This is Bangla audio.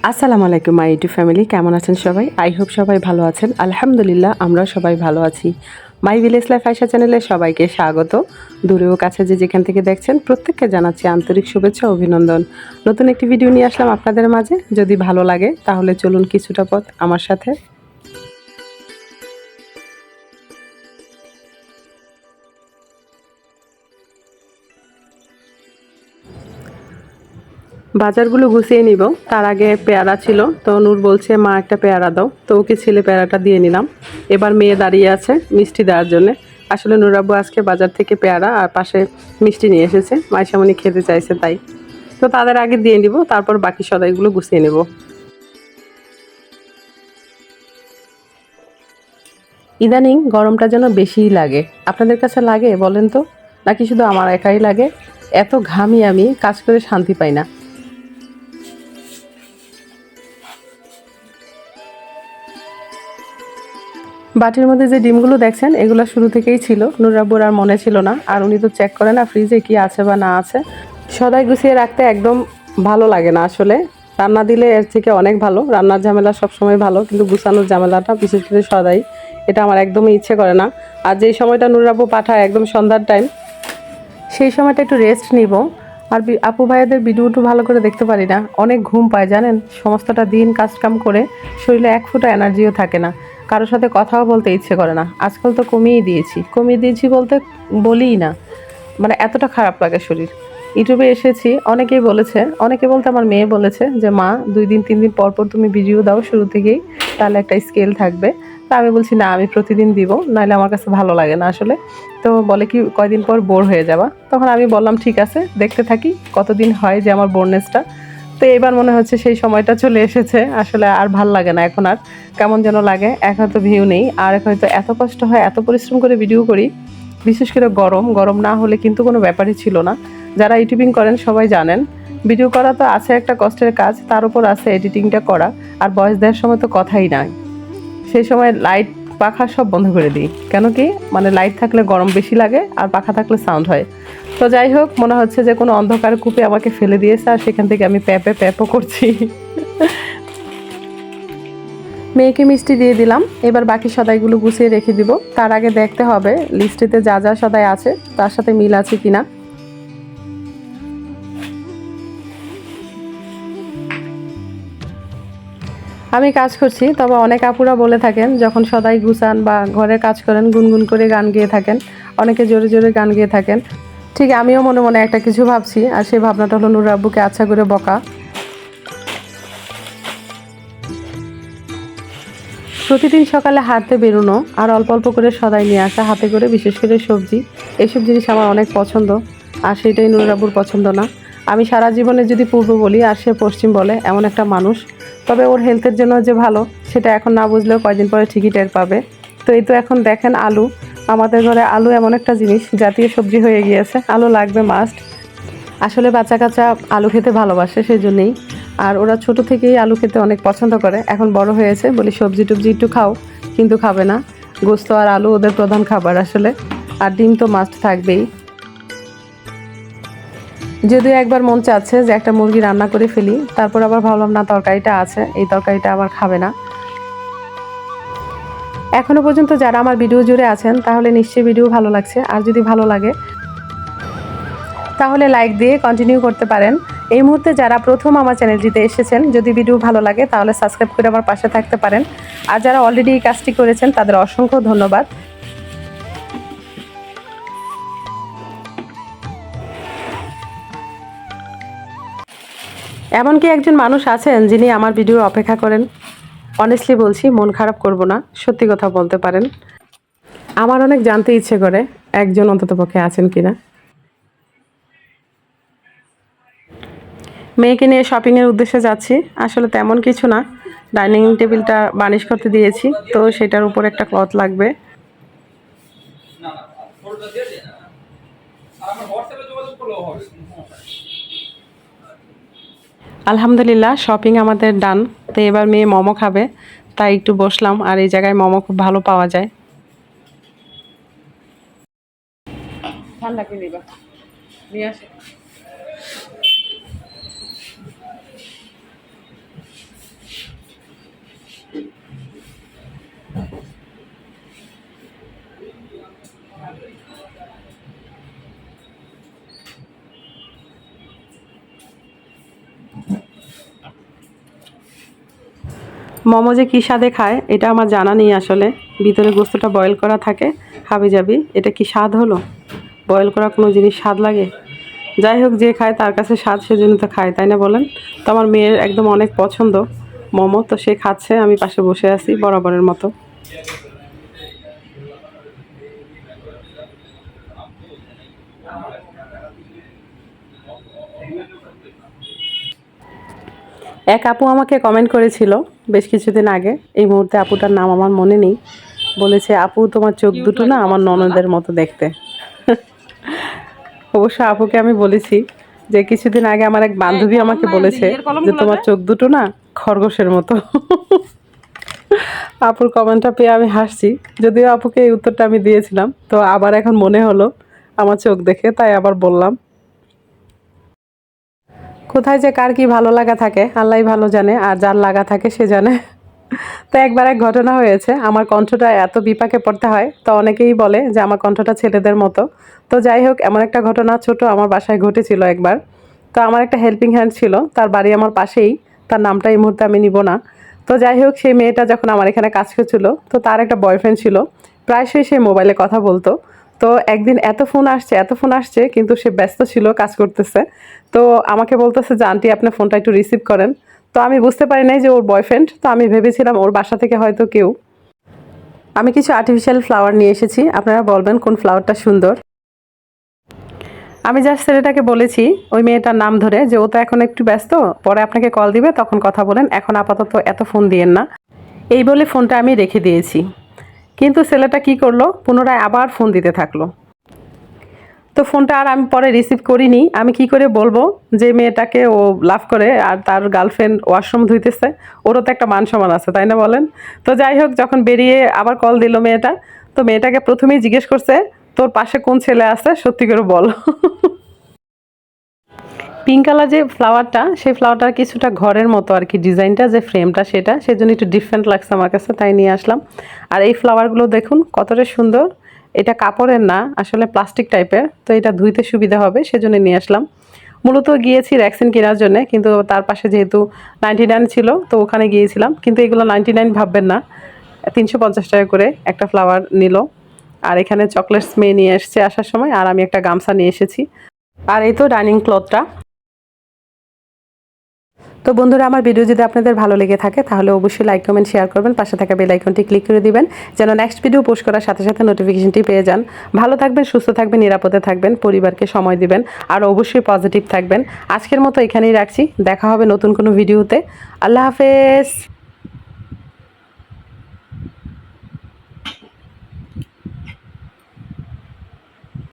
আসসালামু আলাইকুম মাই ইউটিউব ফ্যামিলি, কেমন আছেন সবাই? আই হোপ সবাই ভালো আছেন। আলহামদুলিল্লাহ আমরা সবাই ভালো আছি। মাই ভিলেজ লাইফ আয়শা চ্যানেলে সবাইকে স্বাগত। দূরে ও কাছে যে যেখান থেকে দেখছেন প্রত্যেককে জানাচ্ছি আন্তরিক শুভেচ্ছা ও অভিনন্দন। নতুন একটি ভিডিও নিয়ে আসলাম আপনাদের মাঝে। যদি ভালো লাগে তাহলে চলুন কিছুটা পথ আমার সাথে। বাজারগুলো গুছিয়ে নিব, তার আগে পেয়ারা ছিল, তো নূর বলছে মা একটা পেয়ারা দাও, তো ওকে ছেলে পেয়ারাটা দিয়ে নিলাম। এবার মেয়ে দাঁড়িয়ে আছে মিষ্টি দেওয়ার জন্য। আসলে নূর আব্বু আজকে বাজার থেকে পেয়ারা আর পাশে মিষ্টি নিয়ে এসেছে, মাইশামণি খেতে চাইছে তাই। তো তাদের আগে দিয়ে নিব, তারপর বাকি সদাইগুলো গুছিয়ে নেব। ইদানিং গরমটা যেন বেশিই লাগে। আপনাদের কাছে লাগে বলেন তো, নাকি শুধু আমার একাই লাগে? এত ঘামি, আমি কাজ করে শান্তি পাই না। বাটির মধ্যে যে ডিমগুলো দেখছেন এগুলো শুরু থেকেই ছিল, নুরাব্বুর আর মনে ছিল না, আর উনি তো চেক করে না ফ্রিজে কি আছে বা না আছে। সদাই গুছিয়ে রাখতে একদম ভালো লাগে না আসলে। রান্না দিলে এর থেকে অনেক ভালো, রান্নার ঝামেলা সবসময় ভালো, কিন্তু গুছানোর ঝামেলাটা বিশেষ করে সদাই, এটা আমার একদমই ইচ্ছে করে না। আর যেই সময়টা নুরাব্বু পাঠায় একদম সন্ধ্যার টাইম, সেই সময়টা একটু রেস্ট নিব। আর আপু ভাইয়াদের ভিডিও একটু ভালো করে দেখতে পারি না, অনেক ঘুম পায় জানেন। সমস্তটা দিন কাজকাম করে শরীরে এক ফোঁটা এনার্জিও থাকে না, কারোর সাথে কথাও বলতে ইচ্ছে করে না। আজকাল তো কমিয়ে দিয়েছি বলতে বলিই না, মানে এতটা খারাপ লাগে শরীর। ইউটিউবে এসেছি, অনেকেই বলেছে, অনেকে বলতে আমার মেয়ে বলেছে যে মা 2 দিন 3 দিন পর পর তুমি ভিডিও দাও শুরু থেকেই, তাহলে একটা স্কেল থাকবে। তা আমি বলছি না, আমি প্রতিদিন দিব, নাহলে আমার কাছে ভালো লাগে না আসলে। তো বলে কি কয়দিন পর বোর হয়ে যাবা, তখন আমি বললাম ঠিক আছে দেখতে থাকি কতদিন হয় যে আমার বোরনেসটা। তো এবার মনে হচ্ছে সেই সময়টা চলে এসেছে, আসলে আর ভাল লাগে না এখন। আর কেমন যেন লাগে, এক হয়তো ভিউ নেই, আর এক হয়তো এত কষ্ট হয়, এত পরিশ্রম করে ভিডিও করি। বিশেষ করে গরম গরম না হলে কিন্তু কোনো ব্যাপারই ছিল না। যারা ইউটিউবিং করেন সবাই জানেন, ভিডিও করা তো আছে একটা কষ্টের কাজ, তার উপর আছে এডিটিংটা করা, আর ভয়েস দেওয়ার সময় তো কথাই নাই। সেই সময় লাইট পাখা সব বন্ধ করে দিই, কেন কি মানে লাইট থাকলে গরম বেশি লাগে আর পাখা থাকলে সাউন্ড হয়। তো যাই হোক, মনে হচ্ছে যে কোনো অন্ধকার কূপে আমাকে ফেলে দিয়েছে, আর সেখান থেকে আমি প্যাপে প্যাপও করছি। মেয়েকে মিষ্টি দিয়ে দিলাম, এবার বাকি সদাইগুলো গুছিয়ে রেখে দিব। তার আগে দেখতে হবে লিস্টিতে যা যা সদাই আছে তার সাথে মিল আছে কিনা। আমি কাজ করছি, তবে অনেক আপুরা বলে থাকেন যখন সদাই গুছান বা ঘরের কাজ করেন গুনগুন করে গান গেয়ে থাকেন, অনেকে জোরে জোরে গান গেয়ে থাকেন। ঠিক আমিও মনে মনে একটা কিছু ভাবছি, আর সেই ভাবনাটা হলো নুর আব্বুকে আচ্ছা করে বকা। প্রতিদিন সকালে হাঁটতে বেরোনো আর অল্প অল্প করে সদাই নিয়ে আসা হাতে করে, বিশেষ করে সবজি, এইসব জিনিস আমার অনেক পছন্দ। আর সেটাই নুর আব্বুর পছন্দ না। আমি সারা জীবনে যদি পূর্ব বলি আর সে পশ্চিম বলে, এমন একটা মানুষ। তবে ওর হেলথের জন্য যে ভালো সেটা এখন না বুঝলেও কয়দিন পরে ঠিকই টের পাবে। তো এই তো এখন দেখেন আলু, আমাদের ঘরে আলু এমন একটা জিনিস, জাতীয় সবজি হয়ে গিয়েছে, আলু লাগবে মাস্ট। আসলে বাচ্চা কাচ্চা আলু খেতে ভালোবাসে সেই জন্যেই। আর ওরা ছোট থেকেই আলু খেতে অনেক পছন্দ করে, এখন বড় হয়েছে বলি সবজি টবজি একটু খাও, কিন্তু খাবে না। গোস্ত আর আলু ওদের প্রধান খাবার আসলে। আর ডিম তো মাস্ট থাকবেই। যদিও একবার মন চাচ্ছে যে একটা মুরগি রান্না করে ফেলি, তারপর আবার ভাবলাম না, তরকারিটা আছে, এই তরকারিটা আবার খাবে না। এখনো পর্যন্ত যারা আমার ভিডিও জুড়ে আছেন তাহলে নিশ্চয়ই ভিডিও ভালো লাগছে, আর যদি ভালো লাগে তাহলে লাইক দিয়ে কন্টিনিউ করতে পারেন। এই মুহূর্তে যারা প্রথম আমার চ্যানেলটিতে এসেছেন, যদি ভিডিও ভালো লাগে তাহলে সাবস্ক্রাইব করে আমার পাশে থাকতে পারেন। আর যারা অলরেডি এই কাজটি করেছেন তাদের অসংখ্য ধন্যবাদ। এমনকি একজন মানুষ আছেন যিনি আমার ভিডিওর অপেক্ষা করেন। অনেস্টলি বলছি, মন খারাপ করব না, সত্যি কথা বলতে পারেন। আমার অনেক জানতে ইচ্ছে করে একজন অন্ততপক্ষে আছেন কিনা। মেয়েকে নিয়ে শপিংয়ের উদ্দেশ্যে যাচ্ছি, আসলে তেমন কিছু না। ডাইনিং টেবিলটা বার্নিশ করতে দিয়েছি, তো সেটার উপর একটা ক্লথ লাগবে। আলহামদুলিল্লাহ শপিং আমাদের ডান। তো এবার মেয়ে মোমো খাবে, তাই একটু বসলাম। আর এই জায়গায় মোমো খুব ভালো পাওয়া যায়। ঠান্ডা করে দিবা, নিয়ে আসো। মোমো যে কী স্বাদে খায় এটা আমার জানা নেই আসলে। ভিতরে গোস্তটা বয়েল করা থাকে হাবিজাবি। এটা কি স্বাদ হলো? বয়েল করা কোনো জিনিস স্বাদ লাগে? যাই হোক, যে খায় তার কাছে স্বাদ, সেজন্য তো খায়, তাই না বলেন? তো আমার মেয়ের একদম অনেক পছন্দ মোমো, তো সে খাচ্ছে, আমি পাশে বসে আছি বরাবরের মতো। এক আপু আমাকে কমেন্ট করেছিল বেশ কিছুদিন আগে, এই মুহূর্তে আপুটার নাম আমার মনে নেই, বলেছে আপু তোমার চোখ দুটো না আমার ননদের মতো দেখতে। অবশ্য আপুকে আমি বলেছি যে কিছুদিন আগে আমার এক বান্ধবী আমাকে বলেছে যে তোমার চোখ দুটো না খরগোশের মতো। আপুর কমেন্টটা পেয়ে আমি হাসছি, যদিও আপুকে এই উত্তরটা আমি দিয়েছিলাম, তো আবার এখন মনে হলো আমার চোখ দেখে, তাই আবার বললাম। কোথায় যে কার কি ভালো লাগা থাকে আল্লাহই ভালো জানে, আর যার লাগা থাকে সে জানে। তো একবার এক ঘটনা হয়েছে, আমার কণ্ঠটা এত বিপাকে পড়তে হয়, তো অনেকেই বলে যে আমার কণ্ঠটা ছেলেদের মতো। তো যাই হোক, এমন একটা ঘটনা ছোট আমার বাসায় ঘটেছিল একবার। তো আমার একটা হেল্পিং হ্যান্ড ছিল, তার বাড়ি আমার পাশেই, তার নামটা এই মুহূর্তে আমি নিব না। তো যাই হোক, সেই মেয়েটা যখন আমার এখানে কাজ করছিল, তো তার একটা বয়ফ্রেন্ড ছিল, প্রায়শই সে মোবাইলে কথা বলতো। তো একদিন এত ফোন আসছে, কিন্তু সে ব্যস্ত ছিল, কাজ করতেছে। তো আমাকে বলতেছে যে আন্টি আপনার ফোনটা একটু রিসিভ করেন। তো আমি বুঝতে পারি নাই যে ওর বয়ফ্রেন্ড, তো আমি ভেবেছিলাম ওর বাসা থেকে হয়তো কেউ। আমি কিছু আর্টিফিশিয়াল ফ্লাওয়ার নিয়ে এসেছি, আপনারা বলবেন কোন ফ্লাওয়ারটা সুন্দর। আমি জাস্ট ছেলেটাকে বলেছি ওই মেয়েটার নাম ধরে যে ও তো এখন একটু ব্যস্ত, পরে আপনাকে কল দিবে, তখন কথা বলেন, এখন আপাতত এত ফোন দিয়েন না। এই বলে ফোনটা আমি রেখে দিয়েছি। কিন্তু ছেলেটা কি করলো, পুনরায় আবার ফোন দিতে থাকলো। তো ফোনটা আর আমি পরে রিসিভ করিনি। আমি কি করে বলবো যে মেয়েটাকে ও লাভ করে আর তার গার্লফ্রেন্ড ওয়াশরুম ধুইতেছে? ওরও তো একটা মান সম্মান আছে, তাই না বলেন? তো যাই হোক, যখন বেরিয়ে আবার কল দিল মেয়েটা, তো মেয়েটাকে প্রথমেই জিজ্ঞেস করছে তোর পাশে কোন ছেলে আছে, সত্যি করে বল। পিঙ্ক কালার যে ফ্লাওয়ারটা, সেই ফ্লাওয়ারটার কিছুটা ঘরের মতো আর কি, ডিজাইনটা যে ফ্রেমটা সেটা, সেজন্য একটু ডিফারেন্ট লাগছে আমার কাছে, তাই নিয়ে আসলাম। আর এই ফ্লাওয়ারগুলো দেখুন কতটা সুন্দর। এটা কাপড়ের না, আসলে প্লাস্টিক টাইপের, তো এটা ধুইতে সুবিধা হবে, সেজন্য নিয়ে আসলাম। মূলত গিয়েছি র্যাক্সিন কেনার জন্য, কিন্তু তার পাশে যেহেতু 99 ছিল, তো ওখানে গিয়েছিলাম। কিন্তু এগুলো 99 ভাববেন না, 350 টাকা করে একটা ফ্লাওয়ার নিল। আর এখানে চকলেটস মেয়ে নিয়ে এসছে আসার সময়, আর আমি একটা গামছা নিয়ে এসেছি। আর এই তো ডাইনিং ক্লথটা। তো বন্ধুরা, আমার ভিডিও যদি আপনাদের ভালো লেগে থাকে তাহলে অবশ্যই লাইক কমেন্ট শেয়ার করবেন, পাশে থাকা বেল আইকনটি ক্লিক করে দিবেন যেন নেক্সট ভিডিও পোস্ট করার সাথে সাথে নোটিফিকেশনটি পেয়ে যান। ভালো থাকবেন, সুস্থ থাকবেন, নিরাপদে থাকবেন, পরিবারকে সময় দিবেন, আর অবশ্যই পজিটিভ থাকবেন। আজকের মতো এখানেই রাখছি, দেখা হবে নতুন কোনো ভিডিওতে। আল্লাহ হাফেজ।